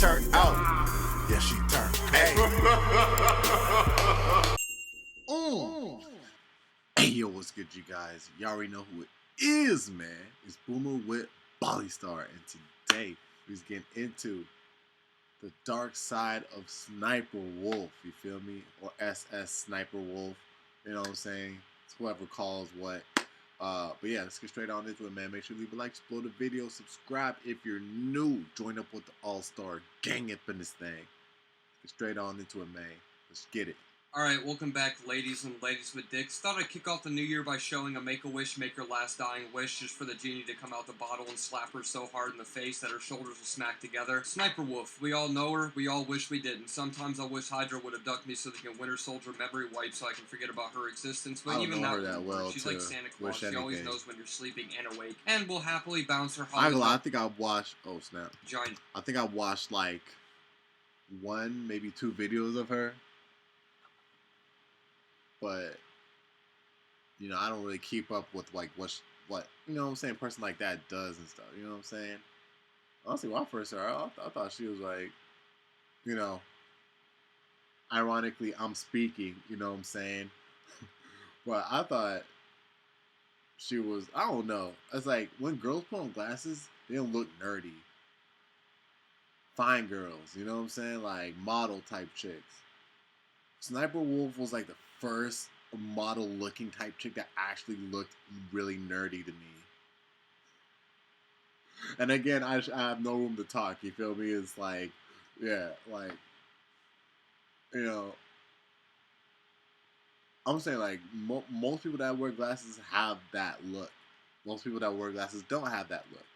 turned out. Yeah, she turned. Hey. Hey, yo, what's good, you guys? You already know who it is, man. It's Boomer with Star, and today we're getting into the dark side of Sniper Wolf. You feel me? Or SSSniperWolf. You know what I'm saying? It's whoever calls what. But yeah, let's get straight on into it, man. Make sure you leave a like, explode the video, subscribe if you're new. Join up with the All-Star gang up in this thing. Let's get straight on into it, man. Let's get it. Alright, welcome back, ladies and ladies with dicks. Thought I'd kick off the new year by showing a Make-A-Wish, make her last dying wish, just for the genie to come out the bottle and slap her so hard in the face that her shoulders will smack together. Sniper Wolf. We all know her, we all wish we didn't. Sometimes I wish Hydra would have ducked me so they can Winter Soldier memory wipe so I can forget about her existence, but even that well, she's like Santa Claus. She always knows when you're sleeping and awake, and will happily bounce her I think I watched, oh snap. Giant. I think I watched like one, maybe two videos of her. But, you know, I don't really keep up with, like, what you know what I'm saying, a person like that does and stuff, you know what I'm saying? Honestly, when I first saw her, I thought she was, like, you know, ironically, I'm speaking, you know what I'm saying? But I thought she was, I don't know. It's like, when girls put on glasses, they don't look nerdy. Fine girls, you know what I'm saying? Like, model-type chicks. Sniper Wolf was, like, the first model-looking type chick that actually looked really nerdy to me. And again, I have no room to talk, you feel me? It's like, yeah, like, you know, I'm saying, like, most people that wear glasses have that look. Most people that wear glasses don't have that look.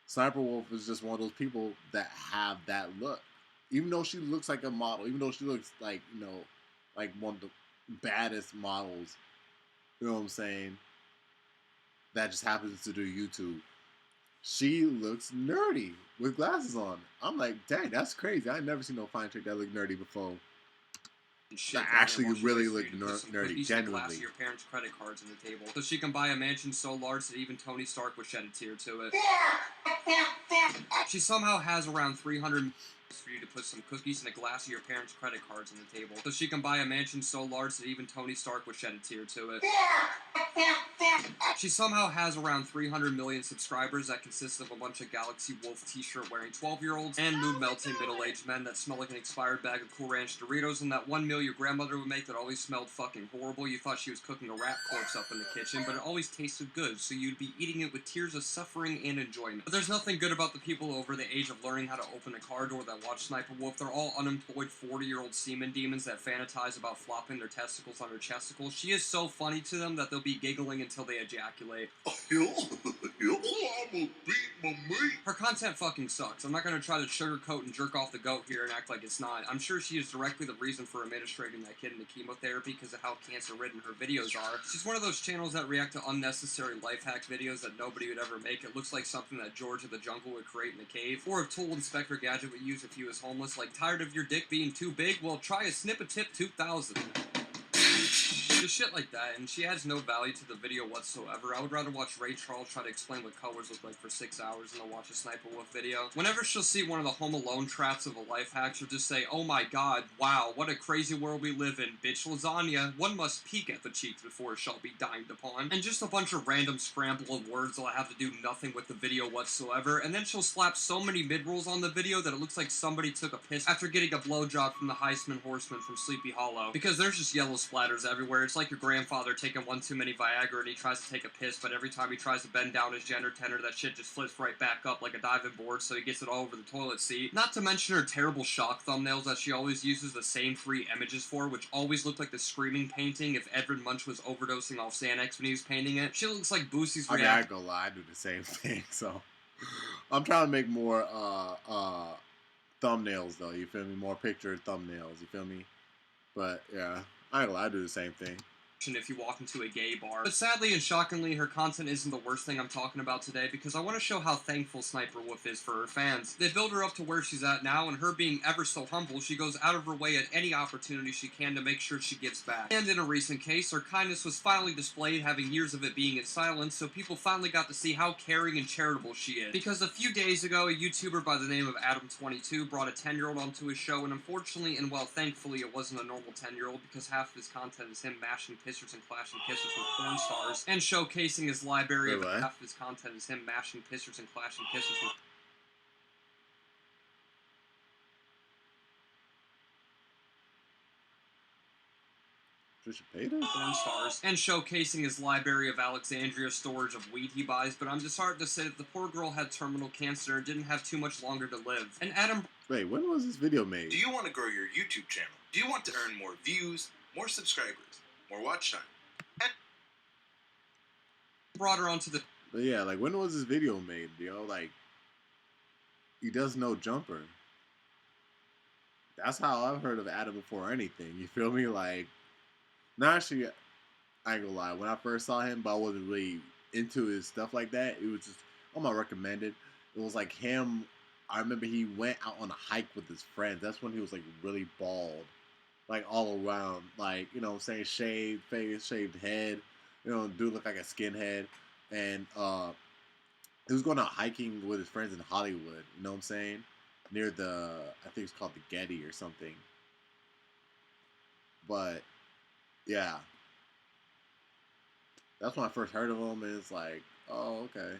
Sniper Wolf is just one of those people that have that look. Even though she looks like a model, even though she looks like, you know, like one of the baddest models, you know what I'm saying, that just happens to do YouTube, she looks nerdy with glasses on. I'm like, dang, that's crazy. I ain't never seen no fine chick that looked nerdy before. That actually really look nerdy, genuinely. Your parents' credit cards on the table, so she can buy a mansion so large that even Tony Stark would shed a tear to it. She somehow has around 300 for you to put some cookies and a glass of your parents' credit cards on the table, so she can buy a mansion so large that even Tony Stark would shed a tear to it. She somehow has around 300 million subscribers that consist of a bunch of Galaxy Wolf t-shirt wearing 12-year-olds and mood-melting middle-aged men that smell like an expired bag of Cool Ranch Doritos, and that one meal your grandmother would make that always smelled fucking horrible. You thought she was cooking a rat corpse up in the kitchen, but it always tasted good, so you'd be eating it with tears of suffering and enjoyment. But there's nothing good about the people over the age of learning how to open a car door that watch Sniper Wolf. They're all unemployed 40-year-old semen demons that fantasize about flopping their testicles on her chesticles. She is so funny to them that they'll be giggling until they ejaculate. Her content fucking sucks. I'm not gonna try to sugarcoat and jerk off the goat here and act like it's not. I'm sure she is directly the reason for administrating that kid into chemotherapy because of how cancer-ridden her videos are. She's one of those channels that react to unnecessary life hack videos that nobody would ever make. It looks like something that George of the Jungle would create in a cave, or a tool Inspector Gadget would use if he was homeless. Like, tired of your dick being too big? Well, try a Snip-a-Tip 2000. Just shit like that, and she adds no value to the video whatsoever. I would rather watch Ray Charles try to explain what colors look like for 6 hours than to watch a Sniper Wolf video. Whenever she'll see one of the Home Alone traps of a life hack, she'll just say, "Oh my god, wow, what a crazy world we live in. Bitch lasagna, one must peek at the cheeks before it shall be dined upon." And just a bunch of random scramble of words that'll have to do nothing with the video whatsoever, and then she'll slap so many mid-rolls on the video that it looks like somebody took a piss after getting a blowjob from the Heisman Horseman from Sleepy Hollow. Because there's just yellow splatters everywhere. It's like your grandfather taking one too many Viagra and he tries to take a piss, but every time he tries to bend down his gender tender, that shit just flips right back up like a diving board, so he gets it all over the toilet seat. Not to mention her terrible shock thumbnails that she always uses the same 3 images for, which always look like the Screaming painting if Edward Munch was overdosing off Xanax when he was painting it. She looks like Boosie's reaction. I go lie, I do the same thing, so I'm trying to make more thumbnails though, you feel me? More picture thumbnails, you feel me? But yeah, I do the same thing. if you walk into a gay bar. But sadly and shockingly, her content isn't the worst thing I'm talking about today, because I want to show how thankful SSSniperWolf is for her fans. They build her up to where she's at now, and her being ever so humble, she goes out of her way at any opportunity she can to make sure she gives back. And in a recent case, her kindness was finally displayed, having years of it being in silence, so people finally got to see how caring and charitable she is. Because a few days ago, a YouTuber by the name of Adam22 brought a 10-year-old onto his show, and unfortunately, and well, thankfully, it wasn't a normal 10-year-old, because half of his content is him mashing pissers and clashing kisses with porn stars, and showcasing his library of half of his content is him mashing pissers and clashing kisses with porn stars, and showcasing his library of Alexandria storage of weed he buys, but I'm disheartened to say that the poor girl had terminal cancer and didn't have too much longer to live. And Adam... Wait, when was this video made? Do you want to grow your YouTube channel? Do you want to earn more views, more subscribers, more watch time? Brought her onto the... But yeah, like, when was this video made, yo? Like, he does no jumper. That's how I've heard of Adam before anything. You feel me? Like, not actually, I ain't gonna lie. When I first saw him, but I wasn't really into his stuff like that. It was just on my recommended. It was like him. I remember he went out on a hike with his friends. That's when he was like really bald, like all around. Like, you know what I'm saying, shaved face, shaved head. You know, dude looked like a skinhead. And he was going out hiking with his friends in Hollywood. You know what I'm saying? Near the, I think it's called the Getty or something. But yeah, that's when I first heard of him, and it's like, oh, okay.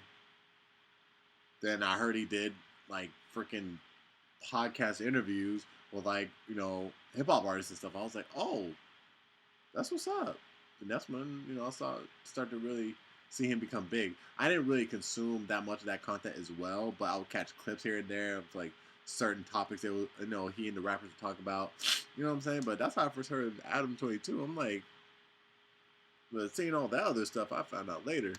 Then I heard he did like freaking podcast interviews with, like, you know, hip hop artists and stuff. I was like, oh, that's what's up. And that's when, you know, I started to really see him become big. I didn't really consume that much of that content as well, but I would catch clips here and there of like certain topics that, you know, he and the rappers would talk about. You know what I'm saying? But that's how I first heard of Adam22. I'm like, but seeing all that other stuff, I found out later.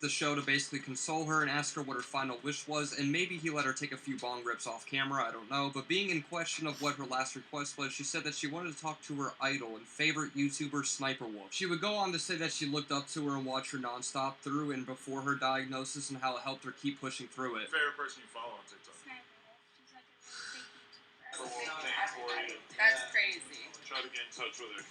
The show to basically console her and ask her what her final wish was, and maybe he let her take a few bong rips off camera, I don't know, but being in question of what her last request was, she said that she wanted to talk to her idol and favorite YouTuber, SSSniperWolf. She would go on to say that she looked up to her and watched her nonstop through and before her diagnosis, and how it helped her keep pushing through it. Favorite person you follow on TikTok? SSSniperWolf. She's like a really big YouTuber. That's crazy. Try to get in touch with her.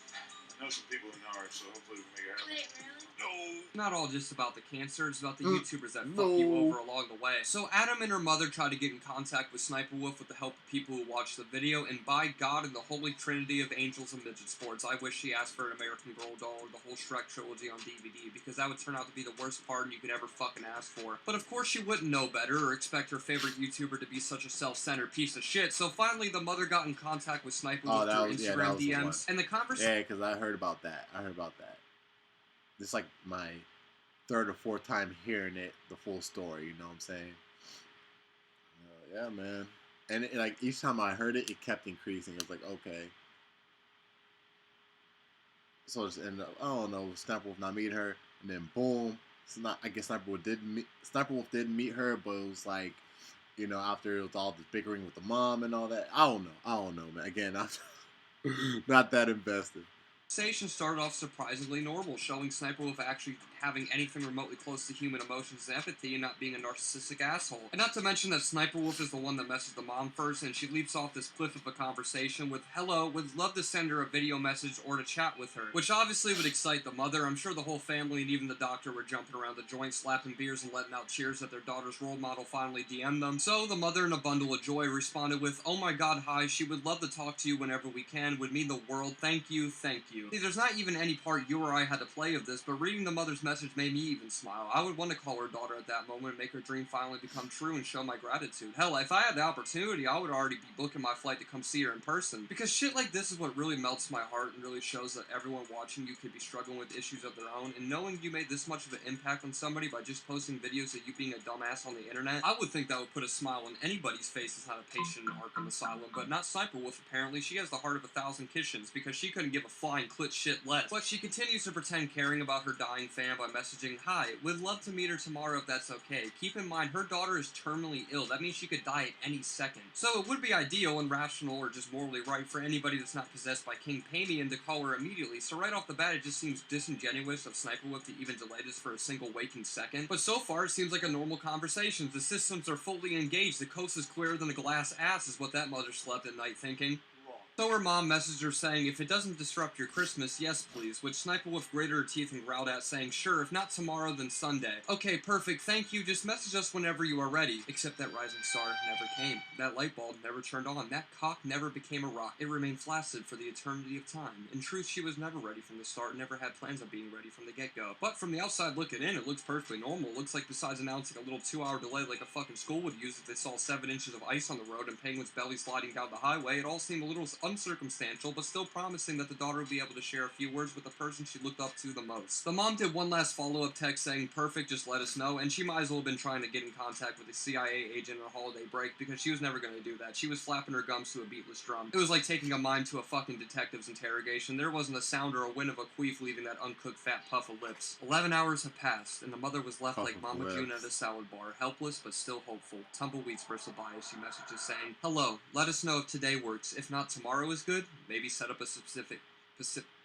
I know some people who know her, so hopefully we can make it happen. Wait, really? No. Not all just about the cancer, it's about the YouTubers that fuck you over along the way. So Adam and her mother tried to get in contact with SSSniperWolf with the help of people who watched the video, and by God and the holy trinity of angels and midget sports, I wish she asked for an American Girl doll or the whole Shrek trilogy on DVD, because that would turn out to be the worst pardon you could ever fucking ask for. But of course she wouldn't know better or expect her favorite YouTuber to be such a self-centered piece of shit, so finally the mother got in contact with SSSniperWolf through Instagram DMs, and the conversation... Yeah, because I heard about that. It's like my third or fourth time hearing it, the full story, you know what I'm saying? Yeah, man. And like, each time I heard it, it kept increasing. It was like, okay. So it's, and I don't know, SSniperWolf not meeting her, and then boom. I guess SSniperWolf did meet her, but it was like, you know, after it was all this bickering with the mom and all that. I don't know, man. Again, I'm not that invested. Conversation started off surprisingly normal, showing SSniperWolf actually having anything remotely close to human emotions and empathy and not being a narcissistic asshole. And not to mention that SSniperWolf is the one that messaged the mom first, and she leaps off this cliff of a conversation with, "Hello, would love to send her a video message or to chat with her," which obviously would excite the mother. I'm sure the whole family and even the doctor were jumping around the joint, slapping beers and letting out cheers that their daughter's role model finally DM'd them. So the mother, in a bundle of joy, responded with, "Oh my god, hi, she would love to talk to you whenever we can, would mean the world, thank you, thank you." See, there's not even any part you or I had to play of this, but reading the mother's message made me even smile. I would want to call her daughter at that moment and make her dream finally become true and show my gratitude. Hell, if I had the opportunity, I would already be booking my flight to come see her in person. Because shit like this is what really melts my heart and really shows that everyone watching you could be struggling with issues of their own, and knowing you made this much of an impact on somebody by just posting videos of you being a dumbass on the internet, I would think that would put a smile on anybody's face who's not a patient in Arkham Asylum, but not SSniperWolf apparently. She has the heart of 1,000 kitchens, because she couldn't give a flying clit shit less. But she continues to pretend caring about her dying fan by messaging, "Hi, would love to meet her tomorrow if that's okay. Keep in mind, her daughter is terminally ill. That means she could die at any second. So it would be ideal and rational or just morally right for anybody that's not possessed by King Pamian to call her immediately. So right off the bat, it just seems disingenuous of SniperWolf to even delay this for a single waking second. But so far, it seems like a normal conversation. The systems are fully engaged. The coast is clearer than a glass ass is what that mother slept at night thinking. So her mom messaged her saying, "If it doesn't disrupt your Christmas, yes please," which SniperWolf grated her teeth and growled at, saying, "Sure, if not tomorrow, then Sunday." "Okay, perfect, thank you, just message us whenever you are ready." Except that rising star never came. That light bulb never turned on. That cock never became a rock. It remained flaccid for the eternity of time. In truth, she was never ready from the start, never had plans of being ready from the get-go. But from the outside looking in, it looks perfectly normal. It looks like besides announcing a little 2-hour delay like a fucking school would use if they saw 7 inches of ice on the road and penguins belly sliding down the highway, it all seemed a little uncircumstantial, but still promising that the daughter would be able to share a few words with the person she looked up to the most. The mom did one last follow-up text saying, "Perfect, just let us know," and she might as well have been trying to get in contact with a CIA agent on a holiday break, because she was never going to do that. She was flapping her gums to a beatless drum. It was like taking a mime to a fucking detective's interrogation. There wasn't a sound or a whin of a queef leaving that uncooked fat puff of lips. 11 hours have passed, and the mother was left like Mama June at a salad bar, helpless but still hopeful. Tumbleweeds bristled by as she messages saying, "Hello, let us know if today works. If not, tomorrow is good. Maybe set up a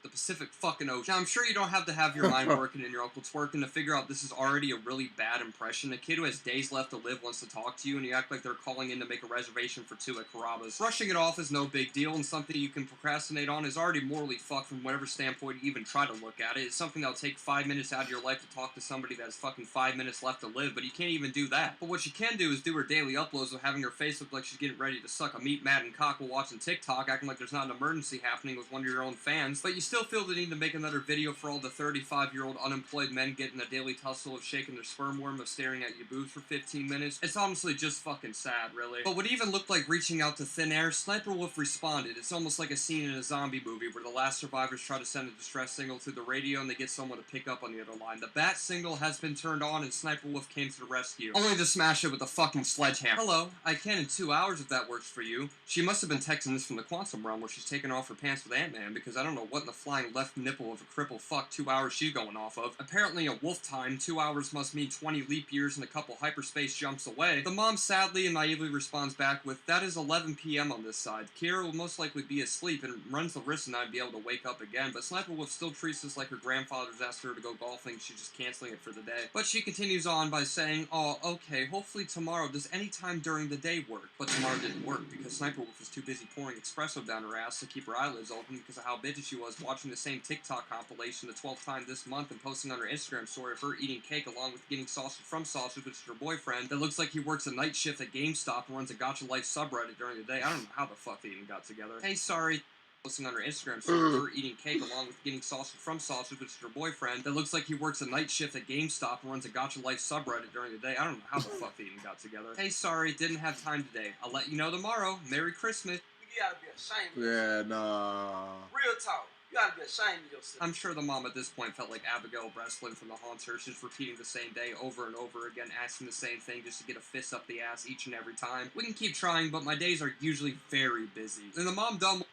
the Pacific fucking Ocean." Now, I'm sure you don't have to have your mind working and your uncle twerking to figure out this is already a really bad impression. A kid who has days left to live wants to talk to you, and you act like they're calling in to make a reservation for 2 at Carrabba's. Brushing it off is no big deal, and something you can procrastinate on is already morally fucked from whatever standpoint you even try to look at it. It's something that'll take 5 minutes out of your life to talk to somebody that has fucking 5 minutes left to live, but you can't even do that. But what she can do is do her daily uploads with having her face look like she's getting ready to suck a meat-maddened cock while watching TikTok, acting like there's not an emergency happening with one of your own fans, but you still feel the need to make another video for all the 35-year-old unemployed men getting the daily tussle of shaking their sperm worm of staring at your boobs for 15 minutes. It's honestly just fucking sad, really. But what even looked like reaching out to thin air, SniperWolf responded. It's almost like a scene in a zombie movie where the last survivors try to send a distress signal through the radio and they get someone to pick up on the other line. The bat signal has been turned on and SniperWolf came to the rescue, only to smash it with a fucking sledgehammer. "Hello, I can in 2 hours if that works for you." She must have been texting this from the quantum realm where she's taking off her pants with Ant-Man, because I don't know what in the flying left nipple of a cripple fuck 2 hours she's going off of. Apparently in wolf time, 2 hours must mean 20 leap years and a couple hyperspace jumps away. The mom sadly and naively responds back with, "That is 11 p.m. on this side. Kira will most likely be asleep and runs the risk of not being able to wake up again, but SniperWolf still treats this like her grandfather's asked her to go golfing, she's just canceling it for the day." But she continues on by saying, "Oh, okay, hopefully tomorrow. Does any time during the day work?" But tomorrow didn't work because SniperWolf was too busy pouring espresso down her ass to keep her eyelids open because of how bitchy she was watching the same TikTok compilation the 12th time this month and posting on her Instagram story of her eating cake along with getting sausage from Sausage, which is her boyfriend, that looks like he works a night shift at GameStop and runs a Gacha Life subreddit during the day. I don't know how the fuck they even got together. Hey, sorry. Posting on her Instagram story of her eating cake along with getting sausage from Sausage, which is her boyfriend, that looks like he works a night shift at GameStop and runs a Gacha Life subreddit during the day. I don't know how the fuck they even got together. Hey, sorry, didn't have time today. I'll let you know tomorrow. Merry Christmas. You gotta be ashamed of Yeah, yourself. nah. Real talk. You gotta be ashamed of yourself. I'm sure the mom at this point felt like Abigail Breslin from The Haunters, just repeating the same day over and over again, asking the same thing just to get a fist up the ass each and every time. We can keep trying, but my days are usually very busy. And the mom done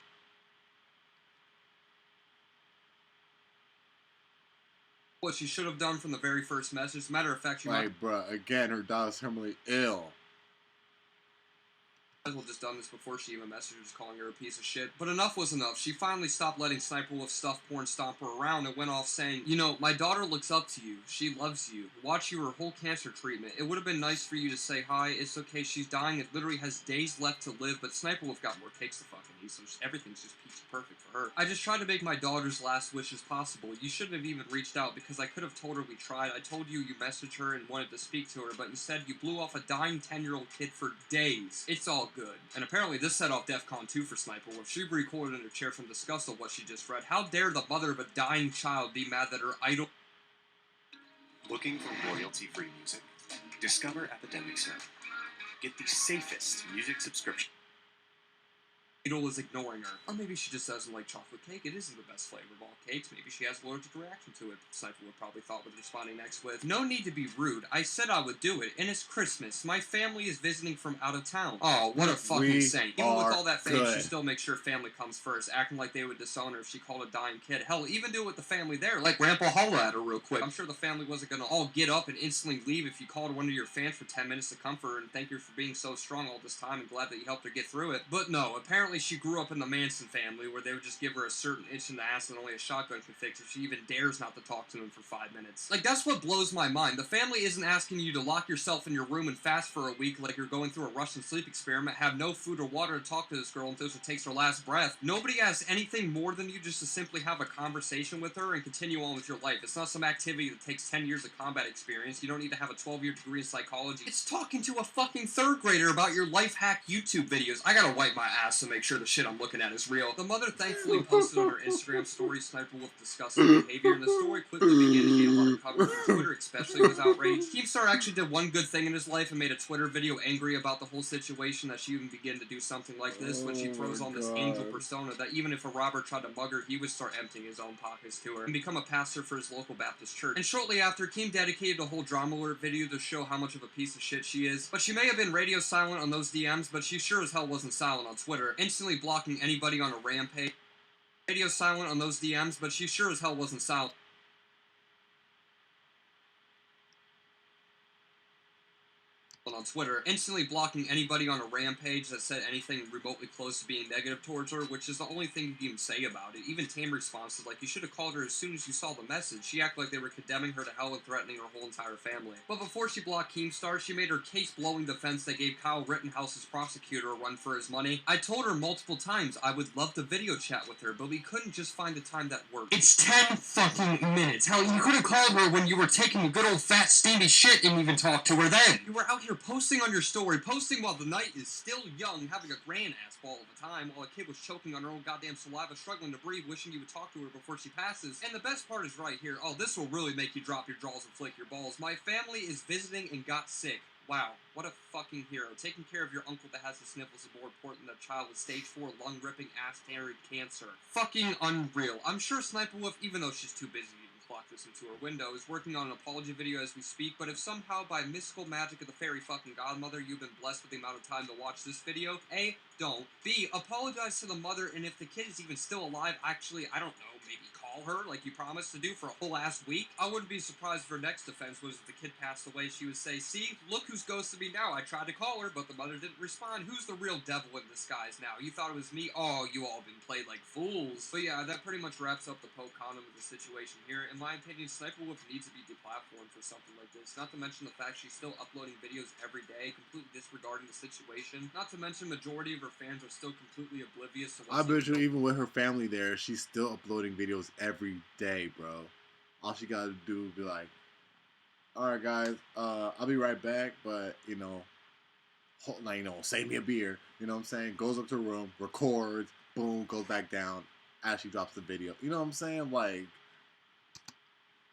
what she should have done from the very first message. As a matter of fact, she might... bruh, again, her daughter's terminally ill. Might as well just done this before she even messaged her, just calling her a piece of shit. But enough was enough. She finally stopped letting SniperWolf stuff porn stomp her around and went off saying, "You know, my daughter looks up to you. She loves you. Watch you her whole cancer treatment. It would have been nice for you to say hi. It's okay, she's dying. It literally has days left to live, but SniperWolf got more cakes to fucking eat, so everything's just peachy perfect for her. I just tried to make my daughter's last wishes possible. You shouldn't have even reached out because I could have told her we tried. I told you messaged her and wanted to speak to her, but instead you blew off a dying 10-year-old kid for days. It's all good." And apparently this set off DEFCON 2 for SniperWolf. She recoiled in her chair from disgust of what she just read. How dare the mother of a dying child be mad that her idol... Looking for royalty-free music? Discover Epidemic Sound. Get the safest music subscription. Idol is ignoring her. Or maybe she just doesn't like chocolate cake. It isn't the best flavor of all cakes. Maybe she has an allergic reaction to it. Sniper would probably thought with responding next with, "No need to be rude. I said I would do it, and it's Christmas. My family is visiting from out of town." Oh, what a fucking saint. Even with all that fame, she still makes sure family comes first, acting like they would disown her if she called a dying kid. Hell, even do it with the family there, like Grandpa holla at her real quick. I'm sure the family wasn't gonna all get up and instantly leave if you called one of your fans for 10 minutes to comfort her and thank her for being so strong all this time and glad that you helped her get through it. But no, apparently she grew up in the Manson family where they would just give her a certain itch in the ass that only a shotgun can fix if she even dares not to talk to him for 5 minutes. Like, that's what blows my mind. The family isn't asking you to lock yourself in your room and fast for a week like you're going through a Russian sleep experiment, have no food or water to talk to this girl until she takes her last breath. Nobody asks anything more than you just to simply have a conversation with her and continue on with your life. It's not some activity that takes 10 years of combat experience. You don't need to have a 12-year degree in psychology. It's talking to a fucking third grader about your life hack YouTube videos. I gotta wipe my ass to make sure the shit I'm looking at is real. The mother thankfully posted on her Instagram story SsniperWolf disgusting behavior, and the story quickly began to gain a lot of coverage on Twitter, especially was outraged. Keemstar actually did one good thing in his life and made a Twitter video angry about the whole situation that she even began to do something like this when she throws on this angel persona that even if a robber tried to mug her, he would start emptying his own pockets to her and become a pastor for his local Baptist church. And shortly after, Keem dedicated a whole drama alert video to show how much of a piece of shit she is. But she may have been radio silent on those DMs, but she sure as hell wasn't silent on Twitter, instantly blocking anybody on a rampage. Radio silent on those DMs, but she sure as hell wasn't silent on Twitter, instantly blocking anybody on a rampage that said anything remotely close to being negative towards her, which is the only thing you can even say about it. Even Tam responses like, "You should have called her as soon as you saw the message." She acted like they were condemning her to hell and threatening her whole entire family. But before she blocked Keemstar, she made her case-blowing defense that gave Kyle Rittenhouse's prosecutor a run for his money. "I told her multiple times I would love to video chat with her, but we couldn't just find a time that worked." It's 10 fucking minutes. Hell, you could have called her when you were taking a good old fat steamy shit and even talked to her then. You were out here posting on your story, posting while the night is still young, having a grand ass ball of a time, while a kid was choking on her own goddamn saliva, struggling to breathe, wishing you would talk to her before she passes. And the best part is right here. Oh, this will really make you drop your jaws and flick your balls. "My family is visiting and got sick." Wow, what a fucking hero. Taking care of your uncle that has the sniffles is more important than a child with stage 4 lung-ripping ass-carried cancer. Fucking unreal. I'm sure SsniperWolf, even though she's too busy to even clock this into her window, is working on an apology video as we speak, but if somehow by mystical magic of the fairy fucking godmother you've been blessed with the amount of time to watch this video, A, don't. B, apologize to the mother, and if the kid is even still alive, actually, I don't know, maybe call her like you promised to do for a whole ass week. I wouldn't be surprised if her next defense was if the kid passed away, she would say, "See, look who's ghosted me now. I tried to call her, but the mother didn't respond. Who's the real devil in disguise now? You thought it was me? Oh, you all been played like fools." But yeah, that pretty much wraps up the poke condom of the situation here. In my opinion, SsniperWolf needs to be deplatformed for something like this. Not to mention the fact she's still uploading videos every day, completely disregarding the situation. Not to mention majority of her fans are still completely oblivious to what's I bet you even with her family there, she's still uploading videos every day, bro. All she gotta do is be like, "Alright guys, I'll be right back, but save me a beer." You know what I'm saying? Goes up to her room, records, boom, goes back down as she drops the video. You know what I'm saying? Like,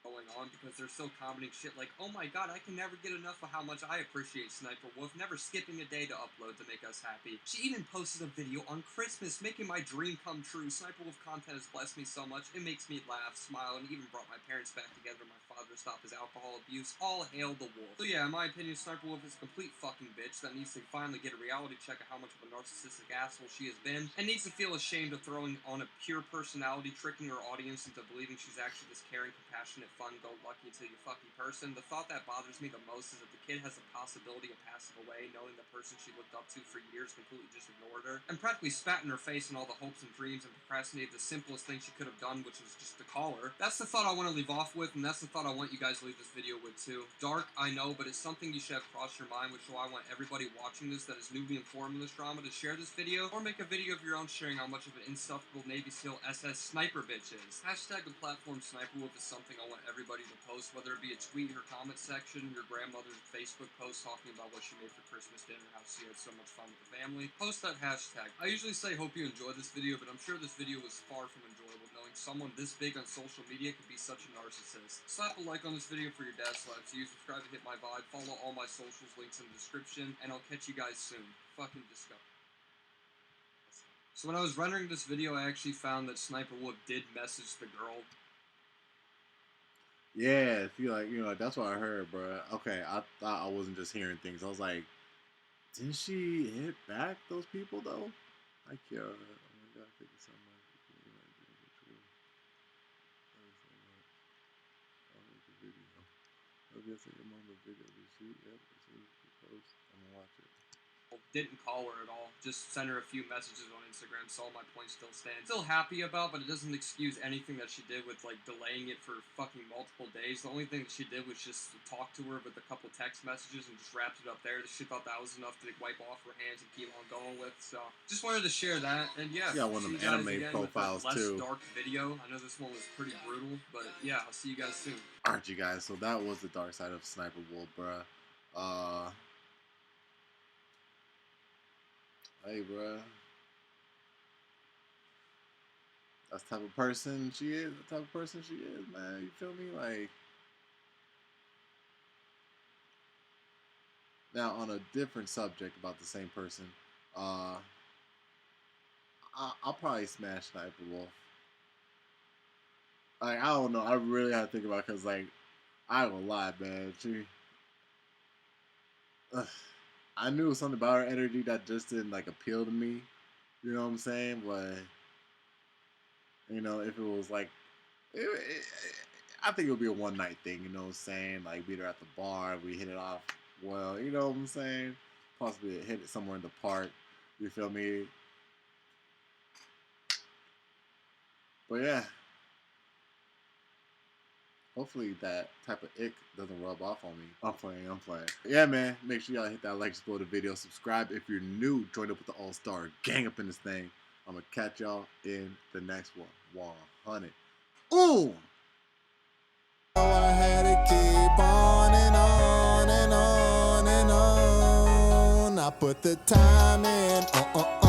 going on because they're still commenting shit like, "Oh my god, I can never get enough of how much I appreciate SniperWolf, never skipping a day to upload to make us happy. She even posted a video on Christmas, making my dream come true. SniperWolf content has blessed me so much, it makes me laugh, smile, and even brought my parents back together, my father to stop his alcohol abuse. All hail the wolf." So yeah, in my opinion, SniperWolf is a complete fucking bitch that needs to finally get a reality check of how much of a narcissistic asshole she has been, and needs to feel ashamed of throwing on a pure personality, tricking her audience into believing she's actually this caring, compassionate, fun-go-lucky until you fucking person. The thought that bothers me the most is that the kid has the possibility of passing away, knowing the person she looked up to for years completely just ignored her, and practically spat in her face and all the hopes and dreams and procrastinated the simplest thing she could have done, which was just to call her. That's the thought I want to leave off with, and that's the thought I want you guys to leave this video with too. Dark, I know, but it's something you should have crossed your mind, which is why I want everybody watching this that is newly informed in this drama to share this video, or make a video of your own sharing how much of an insufferable Navy SEAL SS sniper bitch is. Hashtag the platform SniperWolf is something I want everybody to post, whether it be a tweet, her comment section, your grandmother's Facebook post talking about what she made for Christmas dinner, how she had so much fun with the family. Post that hashtag. I usually say hope you enjoyed this video, but I'm sure this video was far from enjoyable, knowing someone this big on social media could be such a narcissist. Slap a like on this video for your dad slaps you, subscribe to hit my vibe, follow all my socials, links in the description, and I'll catch you guys soon. Fucking disgusting. So when I was rendering this video, I actually found that SSSniperWolf did message the girl. Yeah, I feel like, that's what I heard, bro. Okay, I thought I wasn't just hearing things. I was like, didn't she hit back those people, though? Like, yo, oh my God, thank you so much. I'll make a video. I guess I am on the video. Did she? Yep, as soon as she posts, I'm gonna watch it. Didn't call her at all. Just sent her a few messages on Instagram, so all my points still stand. Still happy about, but it doesn't excuse anything that she did with, like, delaying it for fucking multiple days. The only thing that she did was just talk to her with a couple text messages and just wrapped it up there. She thought that was enough to wipe off her hands and keep on going with, so just wanted to share that. And yeah, Yeah, one of them anime profiles, less too. dark video. I know this one was pretty brutal, but yeah, I'll see you guys soon. Alright, you guys, so that was the dark side of SSSniperWolf, bruh. Hey, bruh. That's the type of person she is. The type of person she is, man. You feel me? Like, now on a different subject about the same person, I'll probably smash SSSniperWolf. Like, I don't know. I really have to think about it because, like, I ain't gonna lie, man. I knew something about her energy that just didn't, like, appeal to me. You know what I'm saying? But, if it was, like, I think it would be a one-night thing, you know what I'm saying? Like, meet her at the bar, we hit it off well, you know what I'm saying? Possibly hit it somewhere in the park, you feel me? But, yeah. Hopefully that type of ick doesn't rub off on me. I'm playing. Yeah, man. Make sure y'all hit that like, explode the video. Subscribe if you're new. Join up with the all-star gang up in this thing. I'm going to catch y'all in the next one. 100. Ooh! I had to keep on and on and on and on. I put the time in.